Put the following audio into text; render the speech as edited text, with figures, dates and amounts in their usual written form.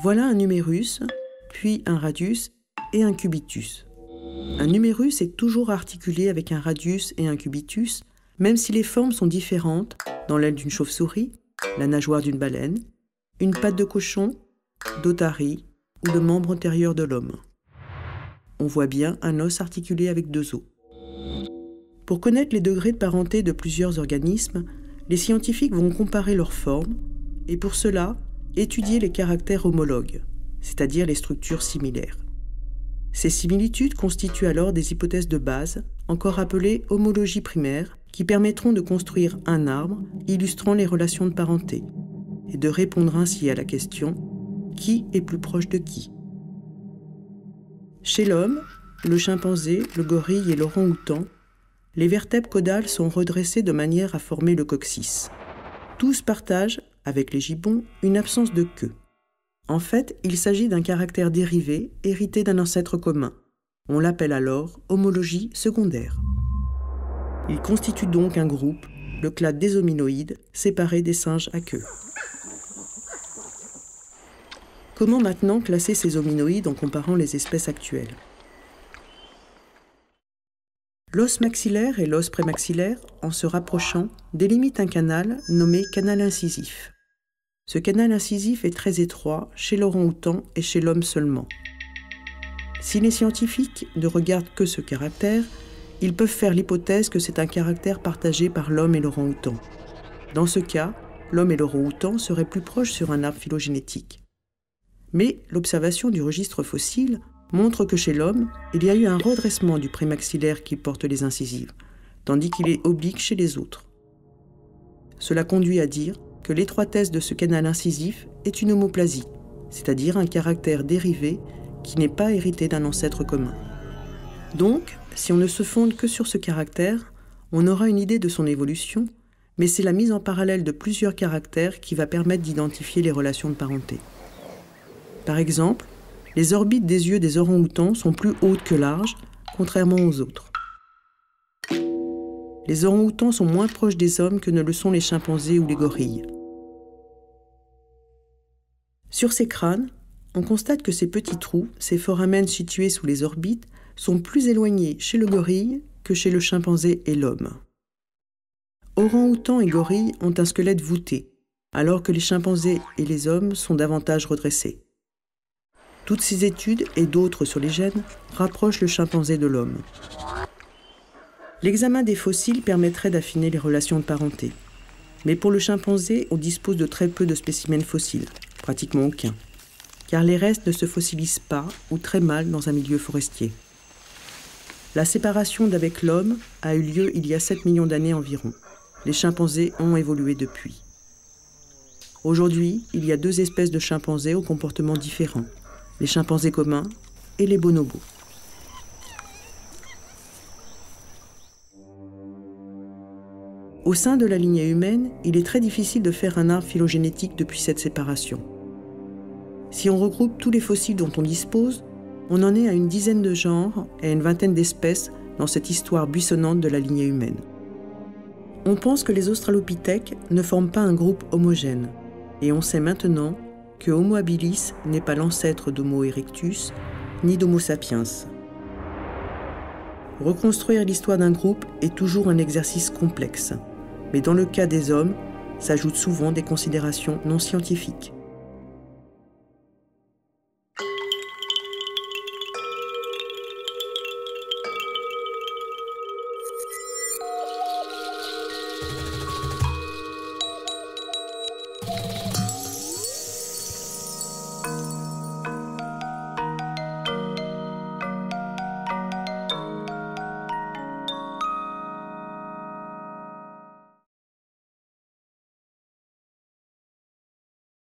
Voilà un numérus, puis un radius et un cubitus. Un numérus est toujours articulé avec un radius et un cubitus, même si les formes sont différentes dans l'aile d'une chauve-souris, la nageoire d'une baleine, une patte de cochon, d'otarie ou le membre antérieur de l'homme. On voit bien un os articulé avec deux os. Pour connaître les degrés de parenté de plusieurs organismes, les scientifiques vont comparer leurs formes et pour cela, étudier les caractères homologues, c'est-à-dire les structures similaires. Ces similitudes constituent alors des hypothèses de base, encore appelées homologie primaire, qui permettront de construire un arbre illustrant les relations de parenté et de répondre ainsi à la question « Qui est plus proche de qui ?» Chez l'homme, le chimpanzé, le gorille et l'orang-outan, les vertèbres caudales sont redressées de manière à former le coccyx. Tous partagent, avec les gibbons, une absence de queue. En fait, il s'agit d'un caractère dérivé hérité d'un ancêtre commun. On l'appelle alors homologie secondaire. Il constitue donc un groupe, le clade des hominoïdes, séparé des singes à queue. Comment maintenant classer ces hominoïdes en comparant les espèces actuelles ? L'os maxillaire et l'os prémaxillaire, en se rapprochant, délimitent un canal nommé canal incisif. Ce canal incisif est très étroit chez l'orang-outan et chez l'homme seulement. Si les scientifiques ne regardent que ce caractère, ils peuvent faire l'hypothèse que c'est un caractère partagé par l'homme et l'orang-outan. Dans ce cas, l'homme et l'orang-outan seraient plus proches sur un arbre phylogénétique. Mais l'observation du registre fossile montre que chez l'homme, il y a eu un redressement du prémaxillaire qui porte les incisives, tandis qu'il est oblique chez les autres. Cela conduit à dire que l'étroitesse de ce canal incisif est une homoplasie, c'est-à-dire un caractère dérivé qui n'est pas hérité d'un ancêtre commun. Donc, si on ne se fonde que sur ce caractère, on aura une idée de son évolution, mais c'est la mise en parallèle de plusieurs caractères qui va permettre d'identifier les relations de parenté. Par exemple, les orbites des yeux des orang-outans sont plus hautes que larges, contrairement aux autres. Les orang-outans sont moins proches des hommes que ne le sont les chimpanzés ou les gorilles. Sur ces crânes, on constate que ces petits trous, ces foramens situés sous les orbites, sont plus éloignés chez le gorille que chez le chimpanzé et l'homme. Orang-outans et gorilles ont un squelette voûté, alors que les chimpanzés et les hommes sont davantage redressés. Toutes ces études et d'autres sur les gènes rapprochent le chimpanzé de l'homme. L'examen des fossiles permettrait d'affiner les relations de parenté. Mais pour le chimpanzé, on dispose de très peu de spécimens fossiles, pratiquement aucun, car les restes ne se fossilisent pas ou très mal dans un milieu forestier. La séparation d'avec l'homme a eu lieu il y a 7 millions d'années environ. Les chimpanzés ont évolué depuis. Aujourd'hui, il y a 2 espèces de chimpanzés au comportement différent, les chimpanzés communs et les bonobos. Au sein de la lignée humaine, il est très difficile de faire un arbre phylogénétique depuis cette séparation. Si on regroupe tous les fossiles dont on dispose, on en est à une dizaine de genres et à une vingtaine d'espèces dans cette histoire buissonnante de la lignée humaine. On pense que les australopithèques ne forment pas un groupe homogène, et on sait maintenant que Homo habilis n'est pas l'ancêtre d'Homo erectus ni d'Homo sapiens. Reconstruire l'histoire d'un groupe est toujours un exercice complexe, mais dans le cas des hommes, s'ajoutent souvent des considérations non scientifiques.